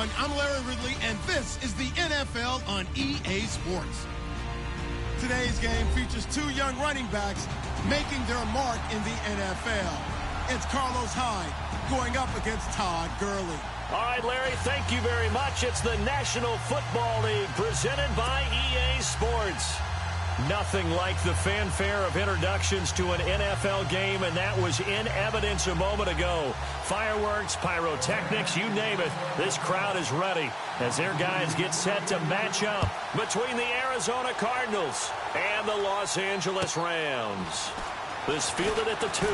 everyone. I'm Larry Ridley, and this is the NFL on EA Sports. Today's game features two young running backs making their mark in the NFL. It's Carlos Hyde going up against Todd Gurley. All right, Larry, thank you very much. It's the National Football League presented by EA Sports. Nothing like the fanfare of introductions to an NFL game, and that was in evidence a moment ago. Fireworks, pyrotechnics, you name it. This crowd is ready as their guys get set to match up between the Arizona Cardinals and the Los Angeles Rams. This fielded at the 2.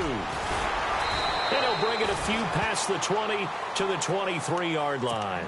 And he'll bring it a few past the 20 to the 23-yard line.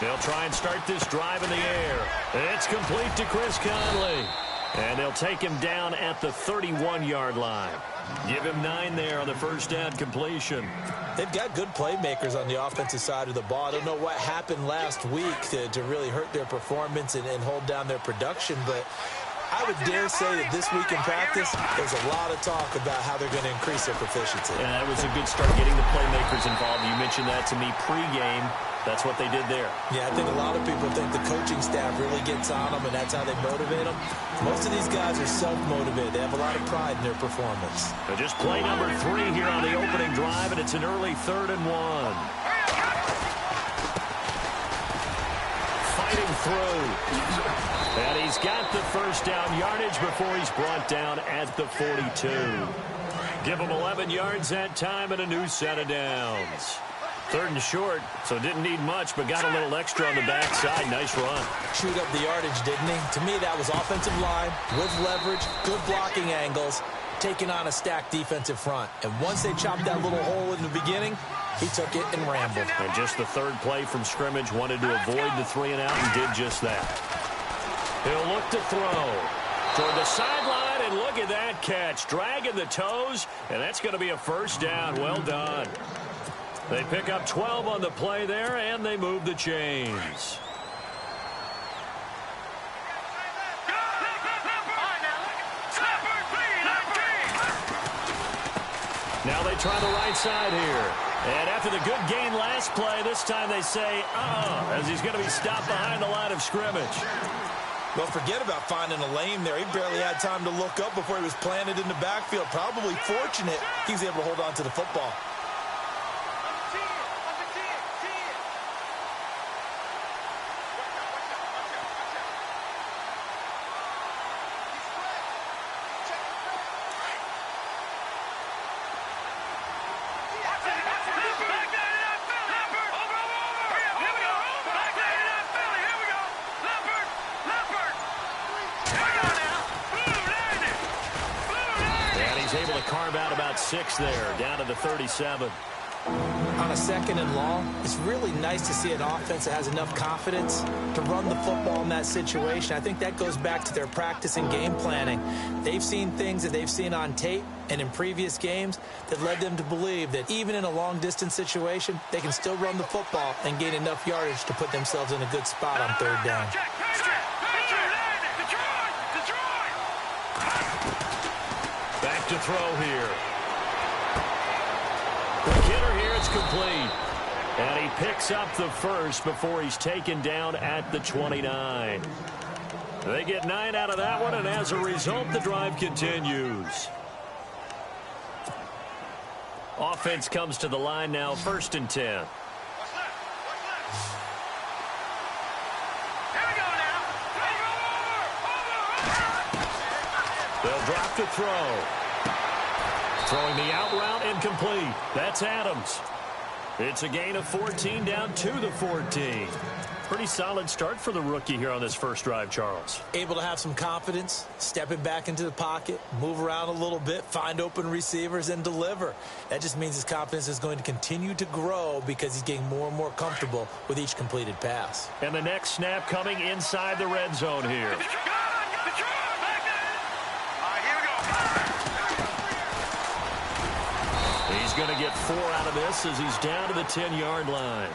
They'll try and start this drive in the air. It's complete to Chris Conley. And they'll take him down at the 31-yard line. Give him 9 there on the first down completion. They've got good playmakers on the offensive side of the ball. I don't know what happened last week to really hurt their performance and hold down their production, but I would dare say that this week in practice, there's a lot of talk about how they're going to increase their proficiency. Yeah, that was a good start getting the playmakers involved. You mentioned that to me pregame. That's what they did there. Yeah, I think a lot of people think the coaching staff really gets on them, and that's how they motivate them. Most of these guys are self-motivated. They have a lot of pride in their performance. But just play number 3 here on the opening drive, and it's an early 3rd and 1. Fighting through. And he's got the first down yardage before he's brought down at the 42. Give him 11 yards that time and a new set of downs. 3rd and short, so didn't need much, but got a little extra on the backside. Nice run. Chewed up the yardage, didn't he? To me, that was offensive line with leverage, good blocking angles, taking on a stacked defensive front. And once they chopped that little hole in the beginning, he took it and rambled. And just the 3rd play from scrimmage, wanted to avoid the 3 and out and did just that. He'll look to throw toward the sideline, and look at that catch. Dragging the toes, and that's going to be a first down. Well done. They pick up 12 on the play there, and they move the chains. Now they try the right side here. And after the good gain last play, this time they say, as he's going to be stopped behind the line of scrimmage. Well, forget about finding a lane there. He barely had time to look up before he was planted in the backfield. Probably fortunate he was able to hold on to the football. Able to carve out about 6 there, down to the 37. On a 2nd and long, it's really nice to see an offense that has enough confidence to run the football in that situation. I think that goes back to their practice and game planning. They've seen things that they've seen on tape and in previous games that led them to believe that even in a long-distance situation, they can still run the football and gain enough yardage to put themselves in a good spot on 3rd down. Back to throw here. The hitter here, it's complete. And he picks up the first before he's taken down at the 29. They get 9 out of that one, and as a result, the drive continues. Offense comes to the line now, 1st and 10. They'll drop to throw. Throwing the out route, incomplete. That's Adams. It's a gain of 14 down to the 14. Pretty solid start for the rookie here on this first drive, Charles. Able to have some confidence, stepping back into the pocket, move around a little bit, find open receivers, and deliver. That just means his confidence is going to continue to grow because he's getting more and more comfortable with each completed pass. And the next snap coming inside the red zone here. He's going to get 4 out of this as he's down to the 10-yard line.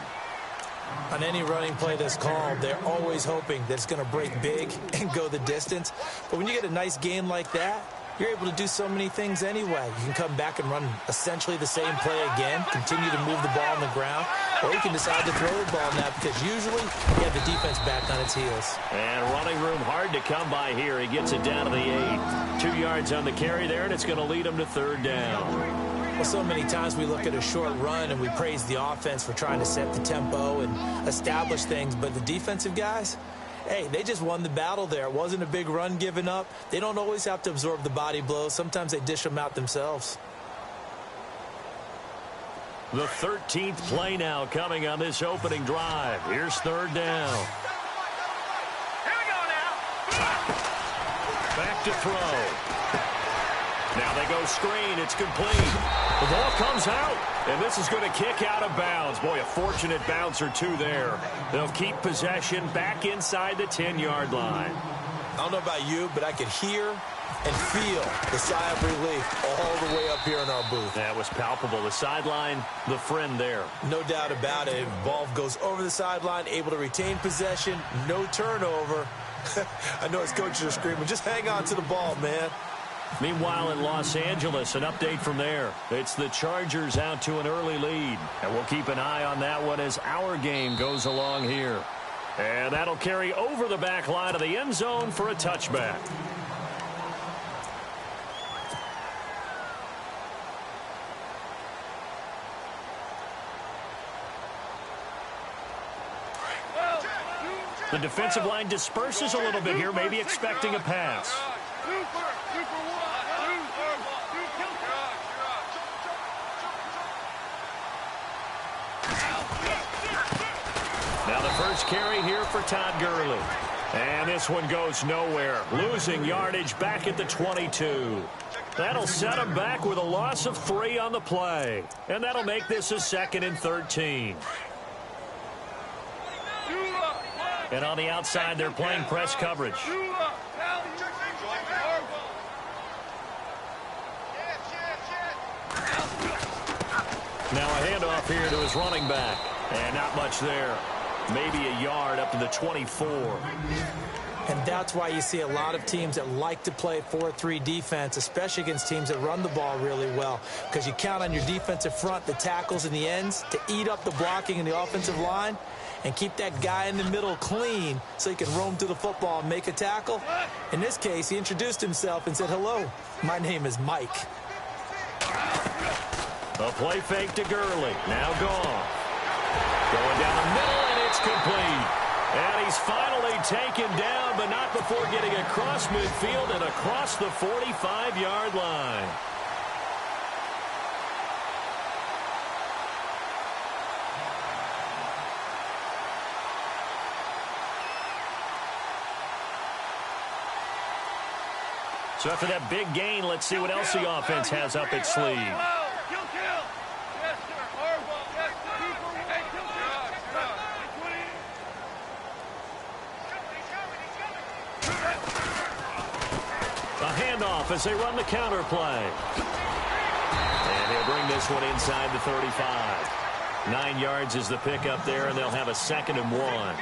On any running play that's called, they're always hoping that it's going to break big and go the distance. But when you get a nice gain like that, you're able to do so many things anyway. You can come back and run essentially the same play again, continue to move the ball on the ground, or you can decide to throw the ball now because usually you have the defense back on its heels. And running room hard to come by here. He gets it down to the 8. 2 yards on the carry there, and it's going to lead him to 3rd down. Well, so many times we look at a short run and we praise the offense for trying to set the tempo and establish things, but the defensive guys, hey, they just won the battle there. It wasn't a big run given up. They don't always have to absorb the body blows. Sometimes they dish them out themselves. The 13th play now coming on this opening drive. Here's 3rd down. Here we go now. Back to throw. Now they go screen. It's complete. The ball comes out, and this is going to kick out of bounds. Boy, a fortunate bounce or 2 there. They'll keep possession back inside the 10-yard line. I don't know about you, but I could hear and feel the sigh of relief all the way up here in our booth. That was palpable. The sideline, the friend there. No doubt about it. Ball goes over the sideline, able to retain possession, no turnover. I know his coaches are screaming, just hang on to the ball, man. Meanwhile, in Los Angeles, an update from there. It's the Chargers out to an early lead. And we'll keep an eye on that one as our game goes along here. And that'll carry over the back line of the end zone for a touchback. The defensive line disperses a little bit here, maybe expecting a pass. Now the first carry here for Todd Gurley. And this one goes nowhere. Losing yardage back at the 22. That'll set him back with a loss of 3 on the play. And that'll make this a 2nd and 13. And on the outside, they're playing press coverage. Now a handoff here to his running back. And not much there. Maybe a yard up to the 24. And that's why you see a lot of teams that like to play 4-3 defense, especially against teams that run the ball really well. Because you count on your defensive front, the tackles and the ends, to eat up the blocking in the offensive line and keep that guy in the middle clean so he can roam through the football and make a tackle. In this case, he introduced himself and said, "Hello, my name is Mike." A play fake to Gurley. Now gone. Going down the middle, and it's complete. And he's finally taken down, but not before getting across midfield and across the 45-yard line. So after that big gain, let's see what else the offense has up its sleeve. A handoff as they run the counter play. And he'll bring this one inside the 35. 9 yards is the pickup there, and they'll have a 2nd and 1.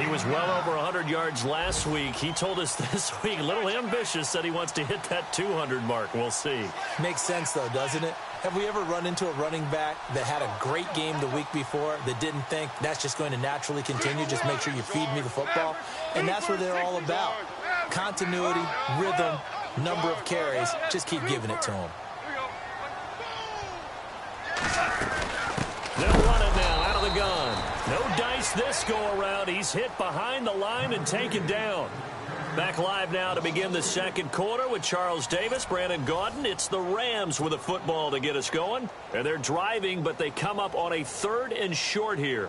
He was well over 100 yards last week. He told us this week, a little ambitious, said he wants to hit that 200 mark. We'll see. Makes sense, though, doesn't it? Have we ever run into a running back that had a great game the week before that didn't think that's just going to naturally continue, just make sure you feed me the football? And that's what they're all about. Continuity, rhythm, number of carries. Just keep giving it to him. They'll run it now out of the gun. No dice this go around. He's hit behind the line and taken down. Back live now to begin the second quarter with Charles Davis, Brandon Gaudin. It's the Rams with a football to get us going. And they're driving, but they come up on a 3rd and short here.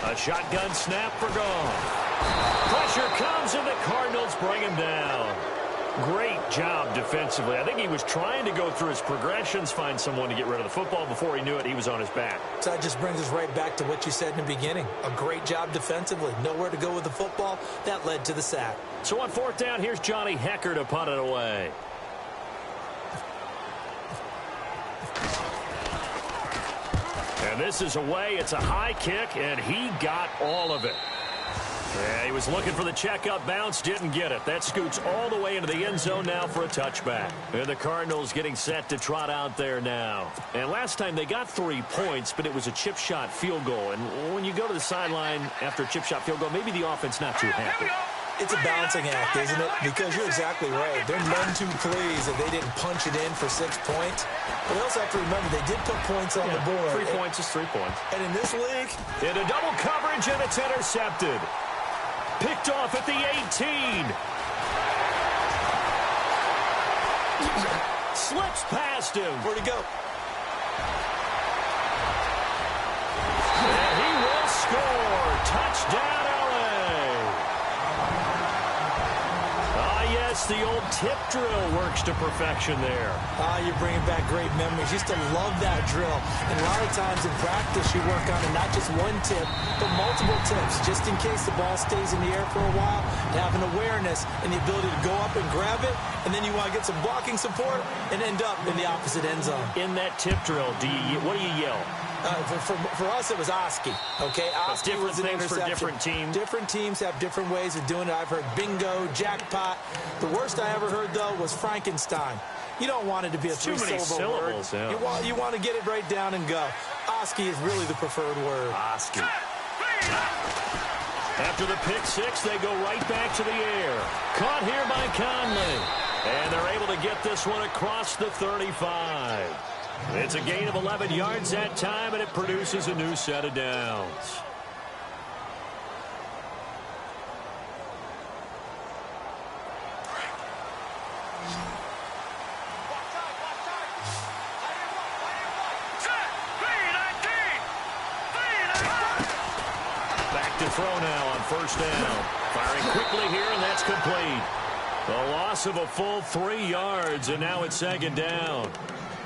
A shotgun snap for gone. Pressure comes and the Cardinals bring him down. Great job defensively. I think he was trying to go through his progressions, find someone to get rid of the football. Before he knew it, he was on his back. So that just brings us right back to what you said in the beginning. A great job defensively. Nowhere to go with the football. That led to the sack. So on 4th down, here's Johnny Hecker to punt it away. And this is away. It's a high kick, and he got all of it. Yeah, he was looking for the checkup bounce, didn't get it. That scoots all the way into the end zone now for a touchback. And the Cardinals getting set to trot out there now. And last time they got 3 points, but it was a chip shot field goal. And when you go to the sideline after a chip shot field goal, maybe the offense not too happy. It's a balancing act, isn't it? Because you're exactly right. They're none too pleased that they didn't punch it in for 6 points. But they also have to remember they did put points on the board. 3 points is 3 points. And in this league, into double coverage, and it's intercepted. Picked off at the 18. Slips past him. Where'd he go? And he will score. Touchdown, LA. Yes, the old tip drill works to perfection there. You're bringing back great memories. Used to love that drill. And a lot of times in practice, you work on it, not just one tip, but multiple tips, just in case the ball stays in the air for a while, to have an awareness and the ability to go up and grab it, and then you want to get some blocking support and end up in the opposite end zone. In that tip drill, what do you yell? For us, it was Oski. Okay, Oski was an things interception. For different teams. Different teams have different ways of doing it. I've heard bingo, jackpot. The worst I ever heard, though, was Frankenstein. You don't want it to be a three-syllable word. Yeah. You want to get it right down and go. Oski is really the preferred word. Oski. After the pick six, they go right back to the air. Caught here by Conley. And they're able to get this one across the 35. It's a gain of 11 yards that time, and it produces a new set of downs. Back to throw now on 1st down. Firing quickly here, and that's complete. The loss of a full 3 yards, and now it's 2nd down.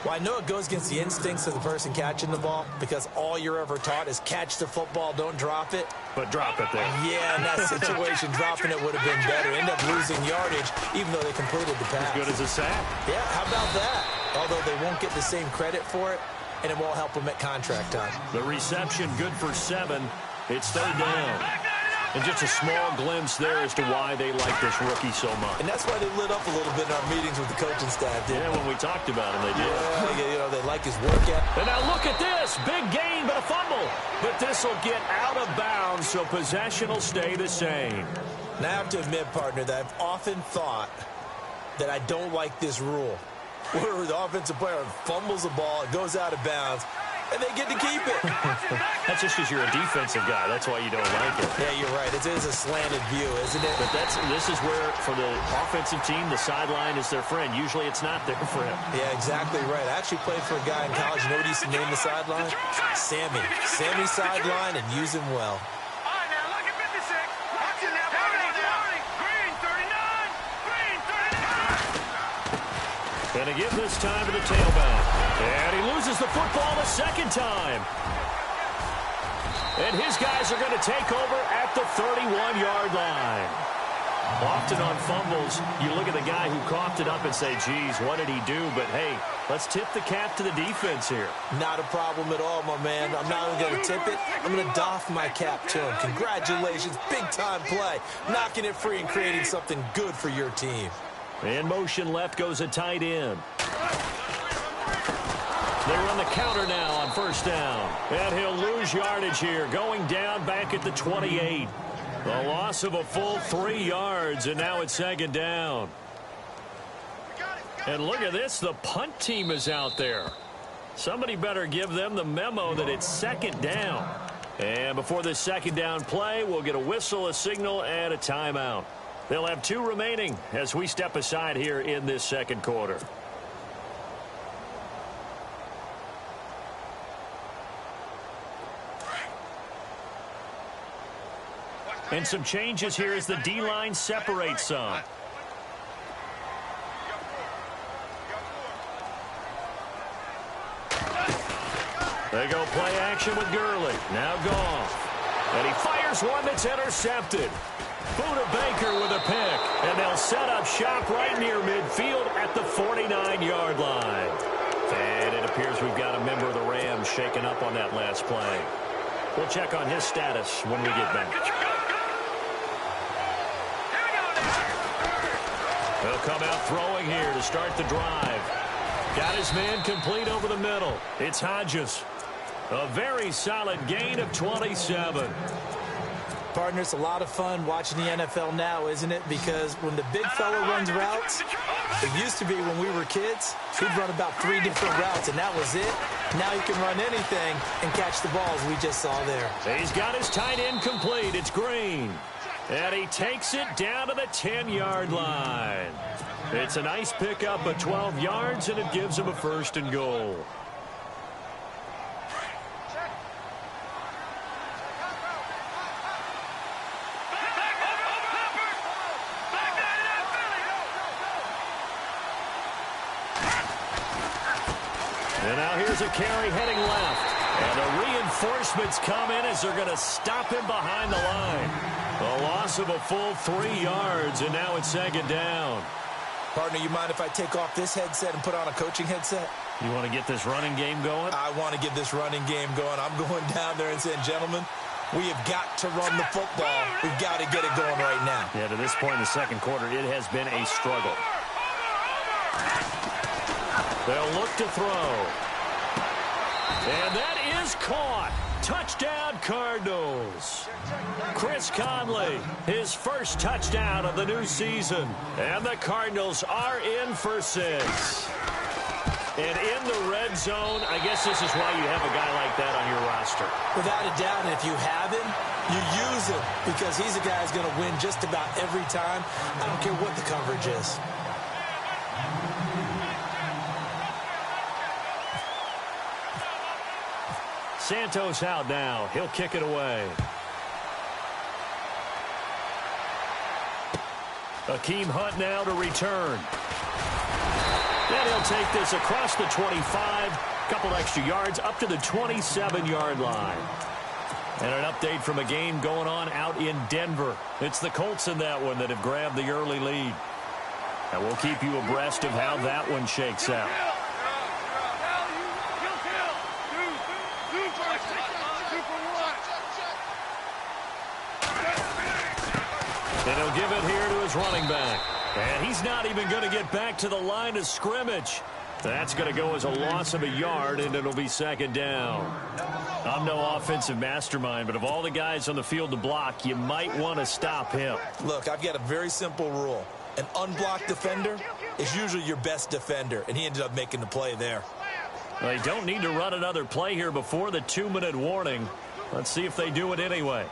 Well, I know it goes against the instincts of the person catching the ball because all you're ever taught is catch the football, don't drop it. But drop it there. Yeah, in that situation, dropping it would have been better. End up losing yardage, even though they completed the pass. As good as a sack. Yeah, how about that? Although they won't get the same credit for it, and it won't help them at contract time. The reception good for 7. It's 3rd down. And just a small glimpse there as to why they like this rookie so much. And that's why they lit up a little bit in our meetings with the coaching staff, didn't they? When we talked about him, they did. Yeah, you know, they like his work ethic. And now look at this. Big gain, but a fumble. But this will get out of bounds, so possession will stay the same. And I have to admit, partner, that I've often thought that I don't like this rule, where the offensive player fumbles the ball, it goes out of bounds, and they get to keep it. That's just because you're a defensive guy. That's why you don't like it. Yeah, you're right. It is a slanted view, isn't it? But this is where, for the offensive team, the sideline is their friend. Usually it's not there for him. Yeah, exactly right. I actually played for a guy in college. You know what he used to name the sideline? Sammy. Sammy sideline, and use him well. All right, now look at 56. Watch it now. Green 39. Green 39. Gonna give this time to the tailback. And he loses the football the 2nd time. And his guys are going to take over at the 31-yard line. Often on fumbles, you look at the guy who coughed it up and say, geez, what did he do? But, hey, let's tip the cap to the defense here. Not a problem at all, my man. I'm not only going to tip it, I'm going to doff my cap to him. Congratulations, big-time play. Knocking it free and creating something good for your team. In motion left goes a tight end. They run the counter now on first down. And he'll lose yardage here, going down back at the 28. A loss of a full 3 yards, and now it's second down. And look at this, the punt team is out there. Somebody better give them the memo that it's second down. And before this second down play, we'll get a whistle, a signal, and a timeout. They'll have 2 remaining as we step aside here in this second quarter. And some changes here as the D-line separates some. They go play action with Gurley. Now Goff. And he fires one that's intercepted. Buda Baker with a pick. And they'll set up shop right near midfield at the 49-yard line. And it appears we've got a member of the Rams shaken up on that last play. We'll check on his status when we get back. He'll come out throwing here to start the drive. Got his man complete over the middle. It's Hodges. A very solid gain of 27. Partner, it's a lot of fun watching the NFL now, isn't it? Because when the big fella runs routes, it used to be when we were kids, he'd run about 3 different routes, and that was it. Now he can run anything and catch the balls we just saw there. He's got his tight end complete. It's Green. And he takes it down to the 10-yard line. It's a nice pickup of 12 yards, and it gives him a first and goal. And now here's a carry heading left. And the reinforcements come in as they're going to stop him behind the line. A loss of a full 3 yards, and now it's second down. Partner, you mind if I take off this headset and put on a coaching headset? You want to get this running game going? I want to get this running game going. I'm going down there and saying, gentlemen, we have got to run the football. We've got to get it going right now. Yeah, to this point in the second quarter, it has been a struggle. They'll look to throw. And that is caught. Touchdown, Cardinals. Chris Conley, his first touchdown of the new season. And the Cardinals are in for 6. And in the red zone, I guess this is why you have a guy like that on your roster. Without a doubt, and if you have him, you use him because he's a guy who's going to win just about every time. I don't care what the coverage is. Santos out now. He'll kick it away. Akeem Hunt now to return. Then he'll take this across the 25. Couple extra yards up to the 27-yard line. And an update from a game going on out in Denver. It's the Colts in that one that have grabbed the early lead. And we'll keep you abreast of how that one shakes out. And he'll give it here to his running back. And he's not even going to get back to the line of scrimmage. That's going to go as a loss of a yard, and it'll be second down. I'm no offensive mastermind, but of all the guys on the field to block, you might want to stop him. Look, I've got a very simple rule. An unblocked defender is usually your best defender, and he ended up making the play there. They don't need to run another play here before the 2-minute warning. Let's see if they do it anyway.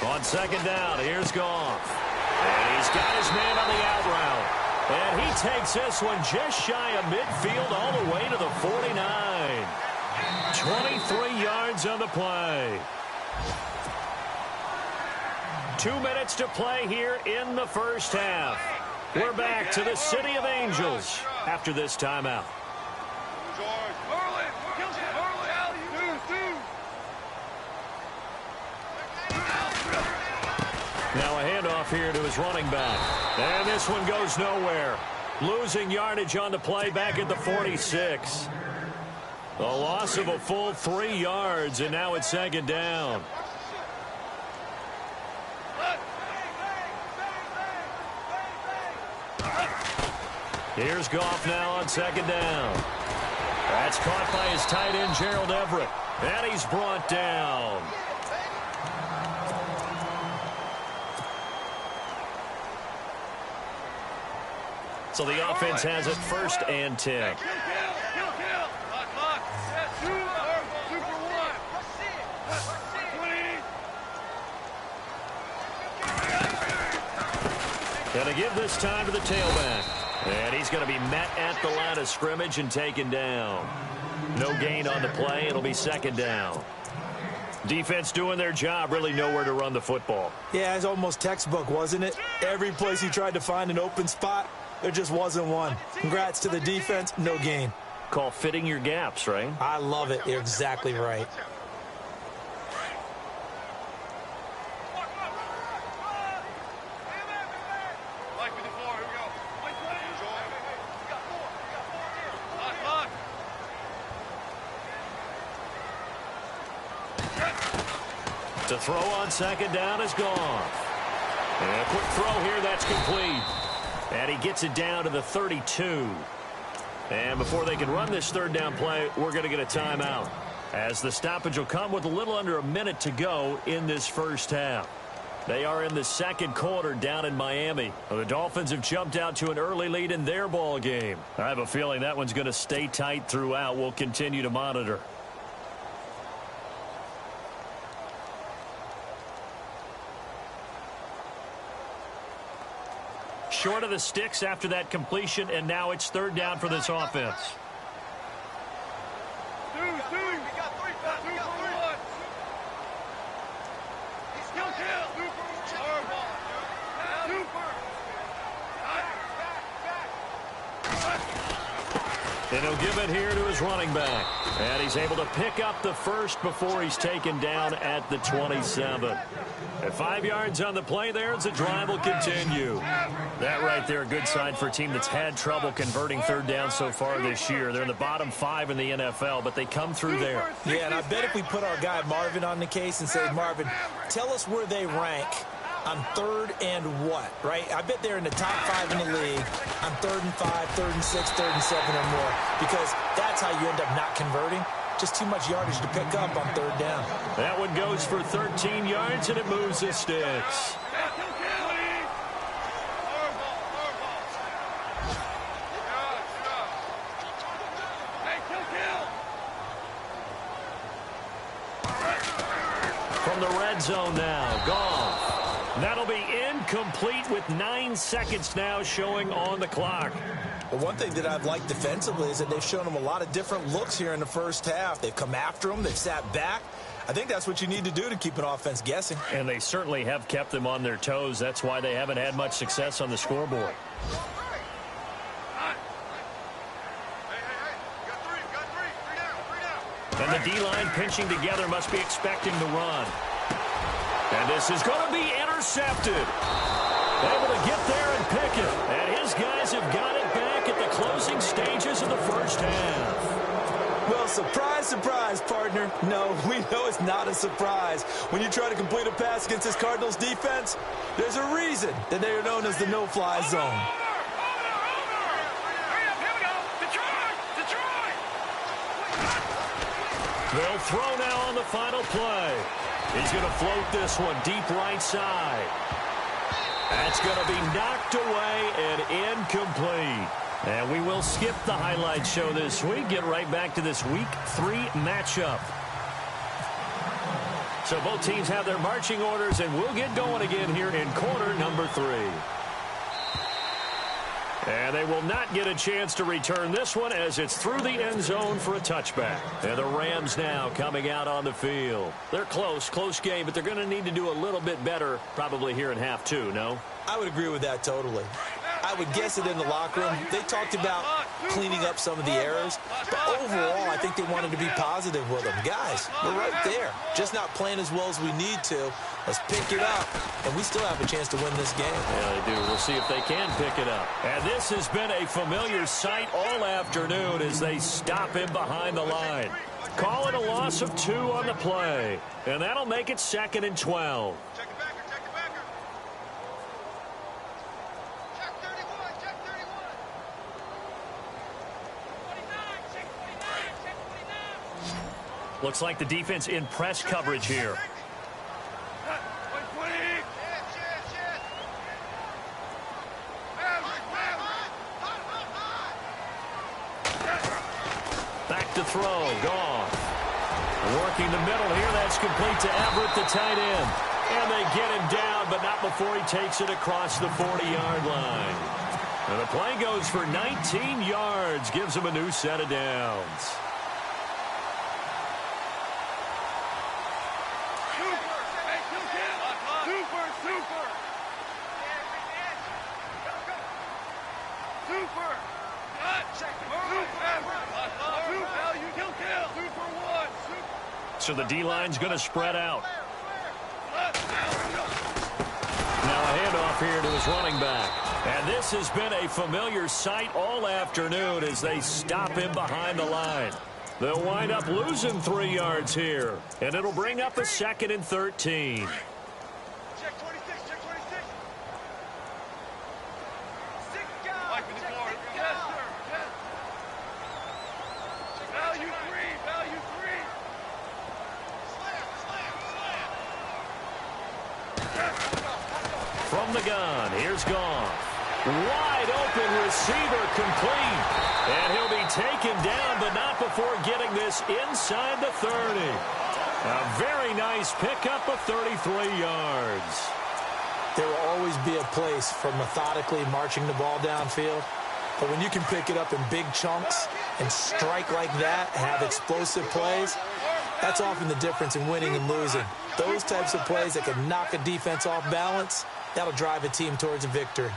On second down, here's Goff. And he's got his man on the out route. And he takes this one just shy of midfield all the way to the 49. 23 yards on the play. 2 minutes to play here in the first half. We're back to the City of Angels after this timeout. Now a handoff here to his running back. And this one goes nowhere. Losing yardage on the play back at the 46. A loss of a full 3 yards, and now it's second down. Here's Goff now on second down. That's caught by his tight end, Gerald Everett. And he's brought down. So the offense has it 1st and 10. Going to give this time to the tailback. And he's going to be met at the line of scrimmage and taken down. No gain on the play. It'll be 2nd down. Defense doing their job, really nowhere to run the football. Yeah, it's almost textbook, wasn't it? Every place he tried to find an open spot, there just wasn't one. Congrats to the defense, no gain. Call fitting your gaps, right? I love it. You're exactly right. To throw on 2nd down is gone. And a quick throw here, that's complete. And he gets it down to the 32. And before they can run this 3rd down play, we're going to get a timeout, as the stoppage will come with a little under a minute to go in this 1st half. They are in the 2nd quarter down in Miami. The Dolphins have jumped out to an early lead in their ball game. I have a feeling that one's going to stay tight throughout. We'll continue to monitor. Short of the sticks after that completion, and now it's 3rd down for this offense. And he'll give it here to his running back. And he's able to pick up the 1st before he's taken down at the 27. At 5 yards on the play there, as the drive will continue. That right there, a good sign for a team that's had trouble converting 3rd down so far this year. They're in the bottom 5 in the NFL, but they come through there. Yeah, and I bet if we put our guy Marvin on the case and say, Marvin, tell us where they rank on 3rd and what, right? I bet they're in the top 5 in the league on 3rd and 5, 3rd and 6, 3rd and 7 or more, because that's how you end up not converting. Just too much yardage to pick up on 3rd down. That one goes for 13 yards, and it moves the sticks. From the red zone now, Goff. That'll be incomplete with 9 seconds now showing on the clock. Well, one thing that I've liked defensively is that they've shown them a lot of different looks here in the 1st half. They've come after them. They've sat back. I think that's what you need to do to keep an offense guessing. And they certainly have kept them on their toes. That's why they haven't had much success on the scoreboard. And the D-line pinching together, must be expecting the run. And this is going to be intercepted. Able to get there and pick it. And his guys have got it back at the closing stages of the 1st half. Well, surprise, surprise, partner. No, we know it's not a surprise. When you try to complete a pass against this Cardinals defense, there's a reason that they are known as the no-fly zone. They'll throw now on the final play. He's going to float this one deep right side. That's going to be knocked away and incomplete. And we will skip the highlight show this week. Get right back to this Week 3 matchup. So both teams have their marching orders, and we'll get going again here in quarter number 3. And they will not get a chance to return this one, as it's through the end zone for a touchback. And the Rams now coming out on the field. They're close game, but they're going to need to do a little bit better probably here in half 2, no? I would agree with that totally. I would guess it in the locker room. They talked about cleaning up some of the errors, but overall, I think they wanted to be positive with them. Guys, we're right there. Just not playing as well as we need to. Let's pick it up, and we still have a chance to win this game. Yeah, they do. We'll see if they can pick it up. And this has been a familiar sight all afternoon as they stop him behind the line. Call it a loss of 2 on the play, and that'll make it 2nd and 12. Looks like the defense in press coverage here. Back to throw. Goff. Working the middle here. That's complete to Everett, the tight end. And they get him down, but not before he takes it across the 40-yard line. And the play goes for 19 yards. Gives him a new set of downs. So the D-line's going to spread out. Now a handoff here to his running back. And this has been a familiar sight all afternoon as they stop him behind the line. They'll wind up losing 3 yards here. And it'll bring up a 2nd and 13. Check 26, check 26. 6 guys. Mike in the corner. Yes, sir. Yes. Value 3, value 3. From the gun, here's Goff. Wide open receiver complete. And he'll be taken down, but not before getting this inside the 30. A very nice pickup of 33 yards. There will always be a place for methodically marching the ball downfield. But when you can pick it up in big chunks and strike like that, have explosive plays, that's often the difference in winning and losing. Those types of plays that can knock a defense off balance, that'll drive a team towards a victory.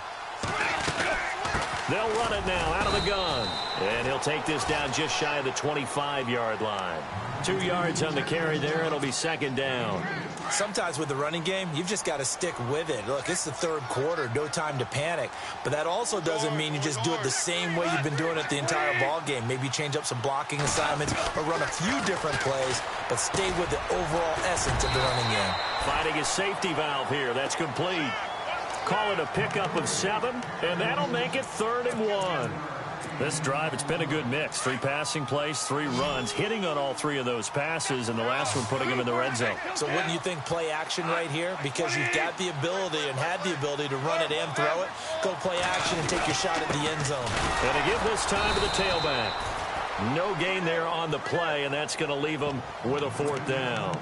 They'll run it now out of the gun. And he'll take this down just shy of the 25-yard line. 2 yards on the carry there. It'll be 2nd down. Sometimes with the running game, you've just got to stick with it. Look, it's the 3rd quarter, no time to panic. But that also doesn't mean you just do it the same way you've been doing it the entire ball game. Maybe change up some blocking assignments or run a few different plays, but stay with the overall essence of the running game. Finding his safety valve here. That's complete. Call it a pickup of 7, and that'll make it 3rd and 1. This drive, it's been a good mix. 3 passing plays, 3 runs, hitting on all 3 of those passes, and the last one putting him in the red zone. So wouldn't you think play action right here? Because you've got the ability and had the ability to run it and throw it. Go play action and take your shot at the end zone. And to give this time to the tailback. No gain there on the play, and that's going to leave him with a 4th down.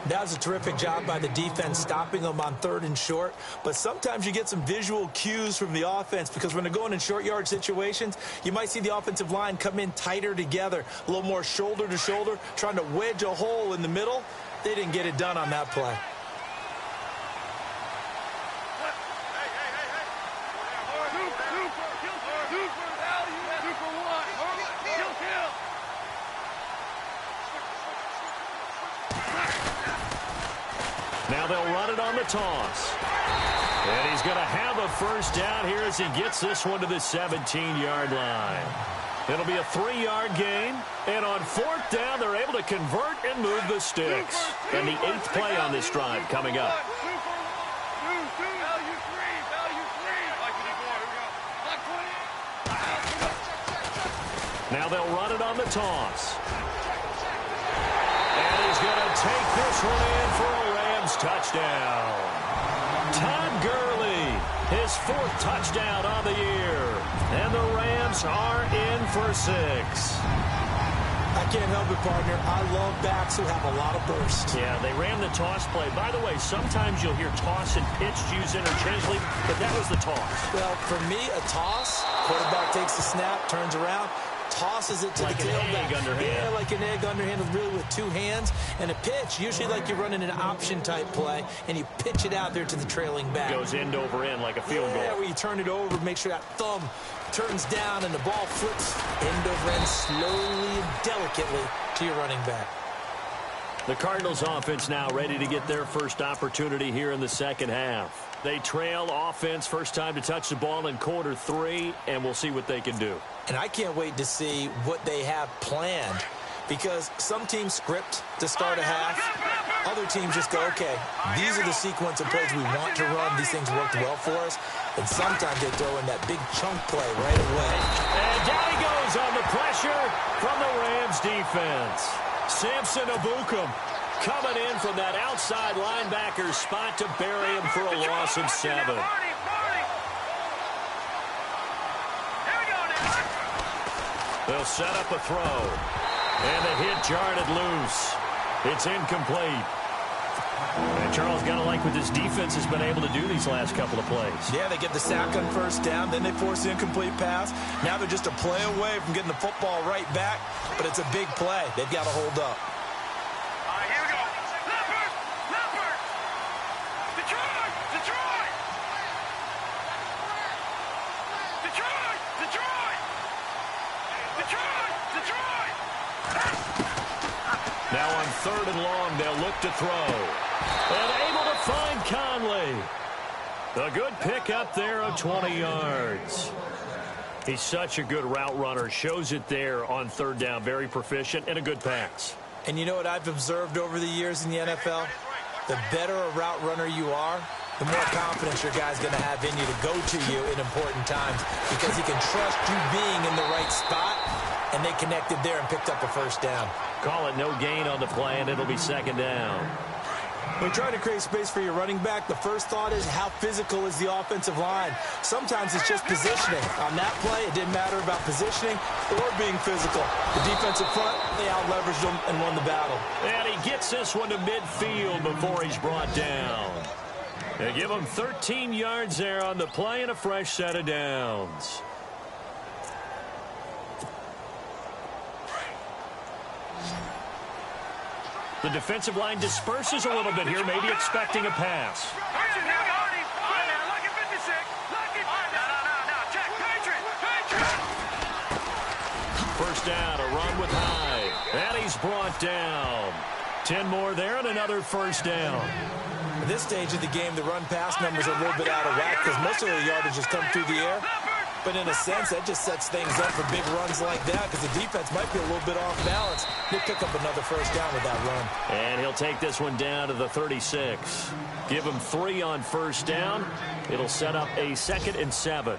That was a terrific job by the defense stopping them on 3rd and short. But sometimes you get some visual cues from the offense because when they're going in short yard situations, you might see the offensive line come in tighter together, a little more shoulder to shoulder, trying to wedge a hole in the middle. They didn't get it done on that play. Now they'll run it on the toss. And he's going to have a 1st down here as he gets this one to the 17-yard line. It'll be a 3-yard gain. And on 4th down, they're able to convert and move the sticks. And the 8th play on this drive coming up. Now they'll run it on the toss. And he's going to take this one in for a Rams touchdown. Todd Gurley, his 4th touchdown on the year. And the Rams are in for 6. I can't help it, partner. I love backs who have a lot of burst. Yeah, they ran the toss play. By the way, sometimes you'll hear toss and pitch used interchangeably, but that was the toss. Well, for me, a toss, quarterback takes the snap, turns around, tosses it to like the tailback. Like an egg underhand. Yeah, like an egg underhand, really with 2 hands. And a pitch, usually like you're running an option-type play, and you pitch it out there to the trailing back. Goes end over end like a field goal. Yeah, where you turn it over, make sure that thumb turns down, and the ball flips end over end slowly and delicately to your running back. The Cardinals offense now ready to get their first opportunity here in the 2nd half. They trail offense, first time to touch the ball in quarter 3, and we'll see what they can do. And I can't wait to see what they have planned, because some teams script to start a half. Other teams just go, okay, these are the sequence of plays we want to run. These things worked well for us. And sometimes they throw in that big chunk play right away. And down he goes on the pressure from the Rams defense. Samson Abukum coming in from that outside linebacker spot to bury him for a loss of 7. They'll set up a throw. And the hit jarred it loose. It's incomplete. And Charles, got to like what this defense has been able to do these last couple of plays. Yeah, they get the sack on first down, then they force the incomplete pass. Now they're just a play away from getting the football right back, but it's a big play. They've got to hold up. All right, here we go. Leopard! Detroit! Now on 3rd and long, they'll look to throw. And able to find Conley. A good pickup there of 20 yards. He's such a good route runner. Shows it there on 3rd down. Very proficient and a good pass. And you know what I've observed over the years in the NFL? The better a route runner you are, the more confidence your guy's going to have in you to go to you in important times because he can trust you being in the right spot, and they connected there and picked up a first down. Call it no gain on the play, and it'll be 2nd down. When trying to create space for your running back, the first thought is how physical is the offensive line. Sometimes it's just positioning. On that play, it didn't matter about positioning or being physical. The defensive front, they out-leveraged them and won the battle. And he gets this one to midfield before he's brought down. They give him 13 yards there on the play and a fresh set of downs. The defensive line disperses a little bit here, maybe expecting a pass. First down, a run with Hyde. And he's brought down. 10 more there and another first down. At this stage of the game, the run-pass numbers are a little bit out of whack because most of the yardage has come through the air. But in a sense, that just sets things up for big runs like that because the defense might be a little bit off balance. He'll pick up another first down with that run. And he'll take this one down to the 36. Give him 3 on first down. It'll set up a 2nd and 7.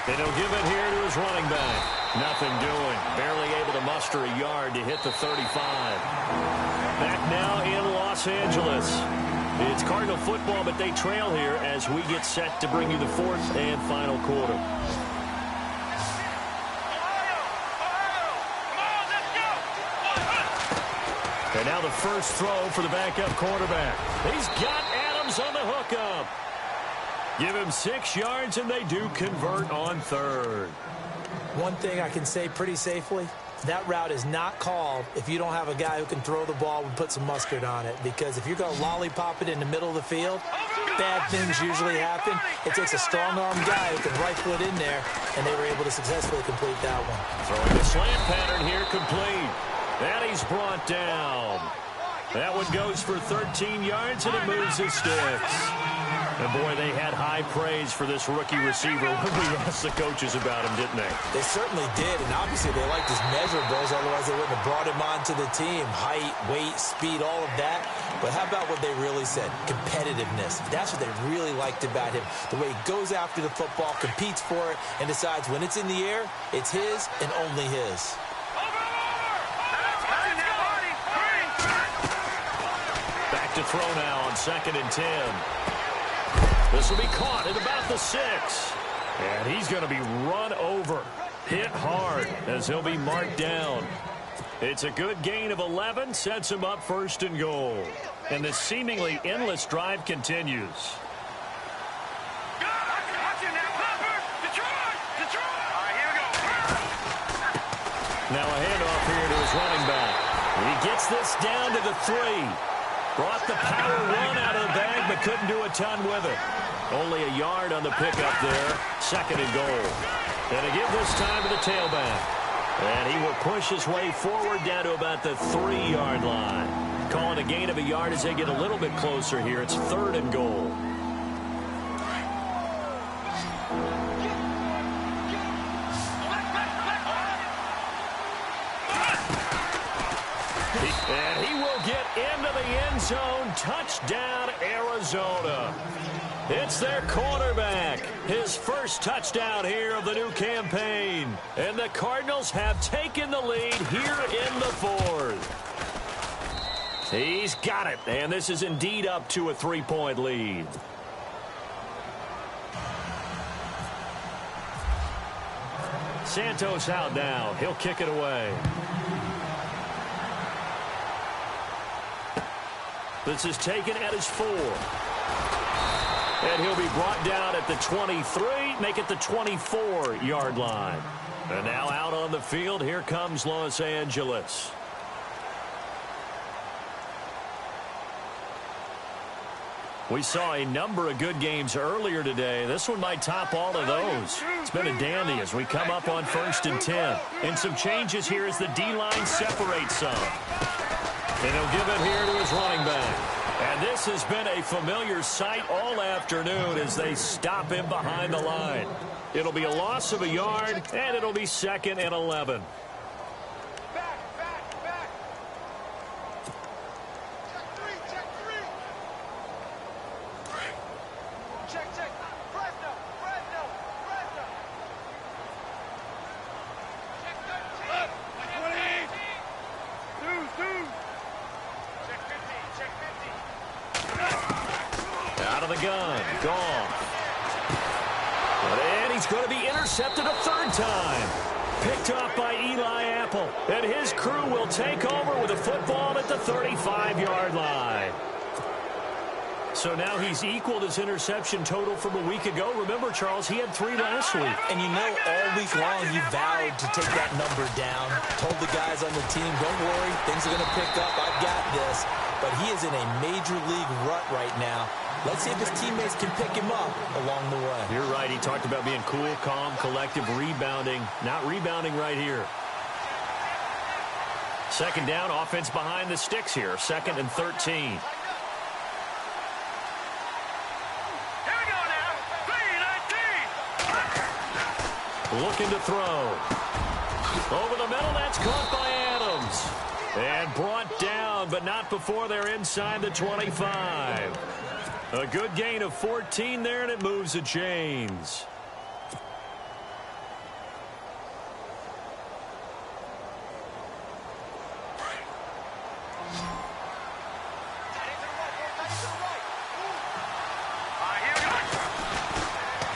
And he'll give it here to his running back. Nothing doing. Barely able to muster a yard to hit the 35. Back now in Los Angeles. It's Cardinal football, but they trail here as we get set to bring you the 4th and final quarter. And now the first throw for the backup quarterback. He's got Adams on the hookup. Give him 6 yards, and they do convert on 3rd. One thing I can say pretty safely, that route is not called if you don't have a guy who can throw the ball and put some mustard on it. Because if you're going to lollipop it in the middle of the field, bad things usually happen. It takes a strong-armed guy who can rifle it in there, and they were able to successfully complete that one. Throwing the slant pattern here, complete. And he's brought down. That one goes for 13 yards, and it moves his sticks. And, boy, they had high praise for this rookie receiver when we asked the coaches about him, didn't they? They certainly did, and obviously they liked his measurables, otherwise they wouldn't have brought him onto the team. Height, weight, speed, all of that. But how about what they really said? Competitiveness. That's what they really liked about him. The way he goes after the football, competes for it, and decides when it's in the air, it's his and only his. Back to throw now on 2nd and 10. This will be caught at about the 6. And he's going to be run over. Hit hard as he'll be marked down. It's a good gain of 11. Sets him up 1st and goal. And the seemingly endless drive continues. Now a handoff here to his running back. He gets this down to the 3. Brought the power run out of the bag, but couldn't do a ton with it. Only a yard on the pickup there. 2nd and goal. And a give this time to the tailback. And he will push his way forward down to about the 3-yard line. Calling a gain of a yard as they get a little bit closer here. It's 3rd and goal. And he will get into the end zone. Touchdown, Arizona. It's their quarterback. His first touchdown here of the new campaign. And the Cardinals have taken the lead here in the fourth. He's got it. And this is indeed up to a 3-point lead. Santos out now. He'll kick it away. This is taken at his 4. And he'll be brought down at the 23, make it the 24-yard line. And now out on the field, here comes Los Angeles. We saw a number of good games earlier today. This one might top all of those. It's been a dandy as we come up on 1st and 10. And some changes here as the D-line separates some. And he'll give it here to his running back. And this has been a familiar sight all afternoon as they stop him behind the line. It'll be a loss of a yard, and it'll be 2nd and 11. Intercepted a 3rd time. Picked off by Eli Apple. And his crew will take over with a football at the 35-yard line. So now he's equaled his interception total from a week ago. Remember, Charles, he had 3 last week. And you know all week long he vowed to take that number down. Told the guys on the team, don't worry, things are going to pick up. I've got this. But he is in a major league rut right now. Let's see if his teammates can pick him up along the way. You're right. He talked about being cool, calm, collective, rebounding. Not rebounding right here. 2nd down, offense behind the sticks here. 2nd and 13. Here we go now. 3-19. Looking to throw. Over the middle, that's caught by Adams. And brought down, but not before they're inside the 25. A good gain of 14 there, and it moves the chains.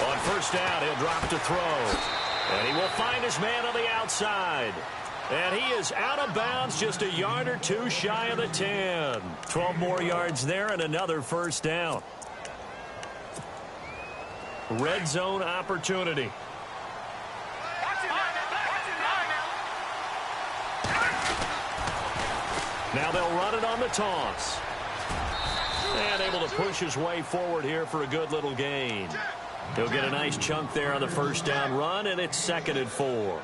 On 1st down, he'll drop to throw. And he will find his man on the outside. And he is out of bounds, just a yard or 2 shy of the 10. 12 more yards there and another 1st down. Red zone opportunity. Now they'll run it on the toss. And able to push his way forward here for a good little gain. He'll get a nice chunk there on the 1st down run, and it's 2nd and 4.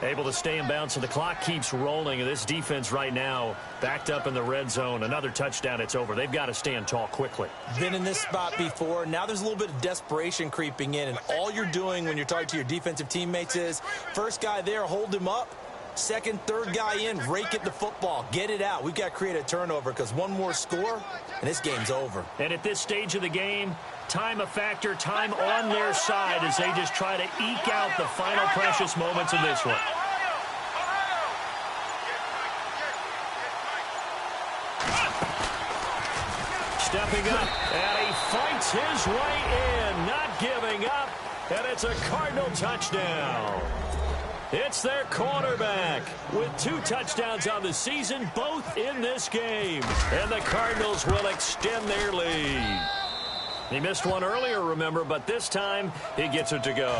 Able to stay in bounds, so the clock keeps rolling. And this defense right now backed up in the red zone. Another touchdown, it's over. They've got to stand tall quickly. Been in this spot before. Now there's a little bit of desperation creeping in. And all you're doing when you're talking to your defensive teammates is, first guy there, hold him up. 2nd, 3rd guy in, rake at the football. Get it out. We've got to create a turnover because one more score, and this game's over. And at this stage of the game, time a factor, time on their side as they just try to eke out the final precious moments of this one. Stepping up, and he fights his way in, not giving up, and it's a Cardinal touchdown. It's their quarterback with 2 touchdowns on the season, both in this game. And the Cardinals will extend their lead. He missed one earlier, remember, but this time he gets it to go.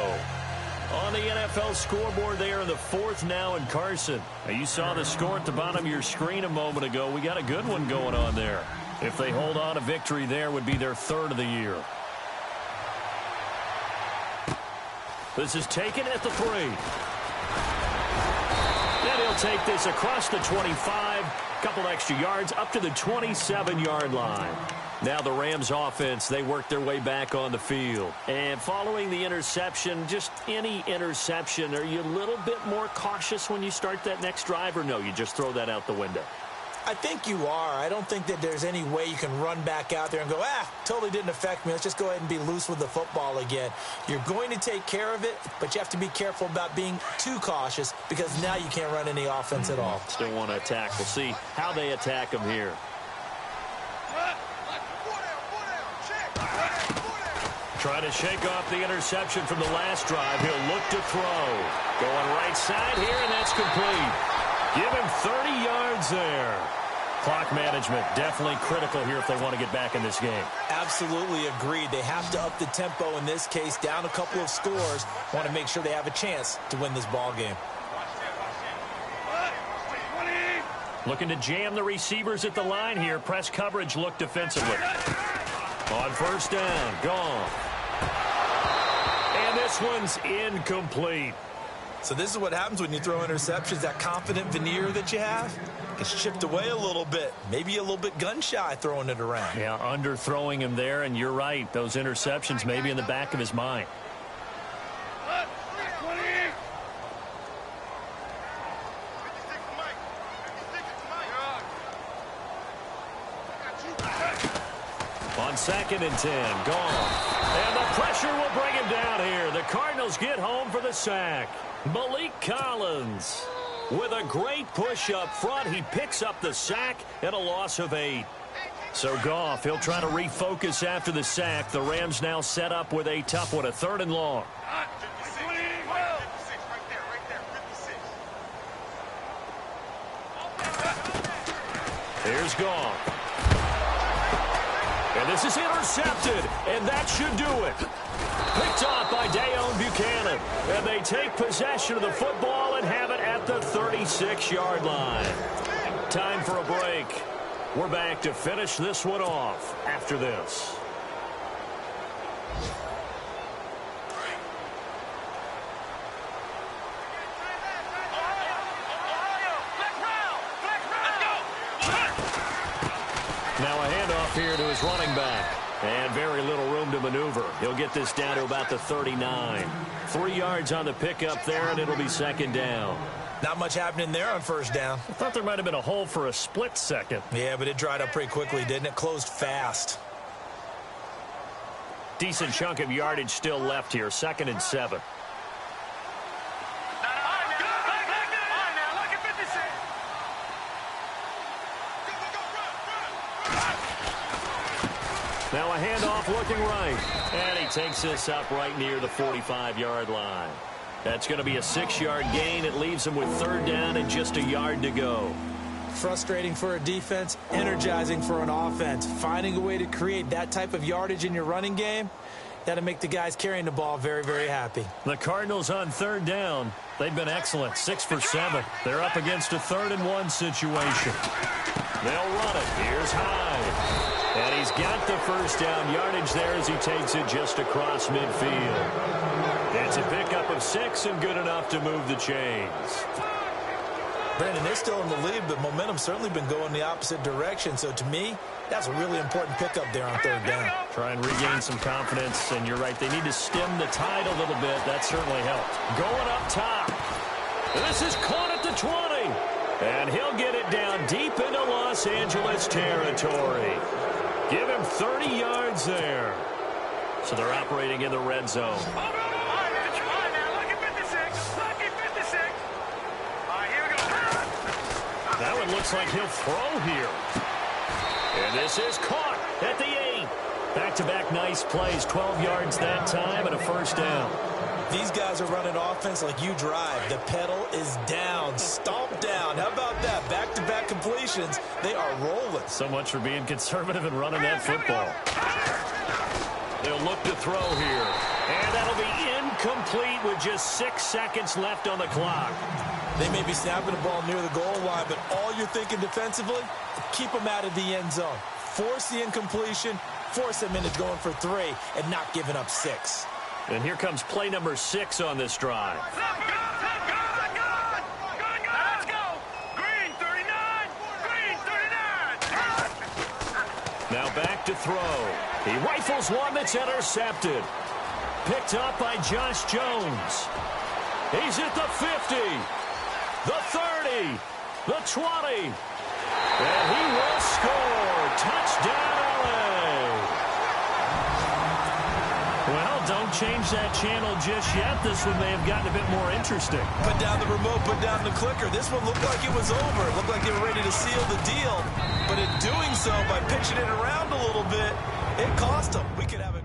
On the NFL scoreboard there in the 4th now in Carson. Now, you saw the score at the bottom of your screen a moment ago. We got a good one going on there. If they hold on, a victory there would be their 3rd of the year. This is taken at the 3. And he'll take this across the 25, couple extra yards, up to the 27-yard line. Now the Rams offense, they work their way back on the field. And following the interception, just any interception, are you a little bit more cautious when you start that next drive, or no, you just throw that out the window? I think you are. I don't think that there's any way you can run back out there and go, totally didn't affect me. Let's just go ahead and be loose with the football again. You're going to take care of it, but you have to be careful about being too cautious because now you can't run any offense at all. Still want to attack. We'll see how they attack him here. Trying to shake off the interception from the last drive. He'll look to throw. Going right side here, and that's complete. Give him 30 yards there. Clock management definitely critical here if they want to get back in this game. Absolutely agreed. They have to up the tempo in this case, down a couple of scores. Want to make sure they have a chance to win this ball game. Looking to jam the receivers at the line here. Press coverage look defensively. On first down, gone. And this one's incomplete. So this is what happens when you throw interceptions. That confident veneer that you have gets chipped away a little bit. Maybe a little bit gun-shy throwing it around. Yeah, underthrowing him there, and you're right. Those interceptions may be in the back of his mind. On 2nd and 10, gone. And the pressure will bring him down here. The Cardinals get home for the sack. Malik Collins with a great push up front. He picks up the sack and a loss of 8. So Goff, he'll try to refocus after the sack. The Rams now set up with a tough one, a 3rd and long. Here's Goff. And this is intercepted, and that should do it. Picked off by Dayon Buchanan. And they take possession of the football and have it at the 36-yard line. Time for a break. We're back to finish this one off after this. Now a handoff here to his running back. And very little room to maneuver. He'll get this down to about the 39. 3 yards on the pickup there, and it'll be 2nd down. Not much happening there on 1st down. I thought there might have been a hole for a split second. Yeah, but it dried up pretty quickly, didn't it? Closed fast. Decent chunk of yardage still left here. 2nd and 7. Now a handoff looking right. And he takes this up right near the 45-yard line. That's going to be a 6-yard gain. It leaves him with 3rd down and just a yard to go. Frustrating for a defense, energizing for an offense. Finding a way to create that type of yardage in your running game, that'll make the guys carrying the ball very, very happy. The Cardinals on 3rd down. They've been excellent, 6 for 7. They're up against a 3rd and 1 situation. They'll run it. Here's Hyde. And he's got the 1st down yardage there as he takes it just across midfield. It's a pickup of 6 and good enough to move the chains. Brandon, they're still in the lead, but momentum's certainly been going the opposite direction. So to me, that's a really important pickup there on 3rd down. Try and regain some confidence, and you're right. They need to stem the tide a little bit. That certainly helped. Going up top. This is caught at the 20. And he'll get it down deep into Los Angeles territory. Give him 30 yards there. So they're operating in the red zone. That one looks like he'll throw here. And this is caught at the 8. Back-to-back nice plays. 12 yards that time and a 1st down. These guys are running offense like you drive. The pedal is down, stomped down. How about that? Back-to-back completions. They are rolling. So much for being conservative and running that football. They'll look to throw here. And that'll be incomplete with just 6 seconds left on the clock. They may be snapping the ball near the goal line, but all you're thinking defensively, keep them out of the end zone. Force the incompletion, force them into going for 3, and not giving up 6. And here comes play number 6 on this drive. Let's go. Green 39. Green 39. Now back to throw. He rifles one that's intercepted. Picked up by Josh Jones. He's at the 50, the 30, the 20. And he will score. Touchdown, LA. Well, don't change that channel just yet. This one may have gotten a bit more interesting. Put down the remote, put down the clicker. This one looked like it was over. It looked like they were ready to seal the deal. But in doing so, by pitching it around a little bit, it cost them. We could have a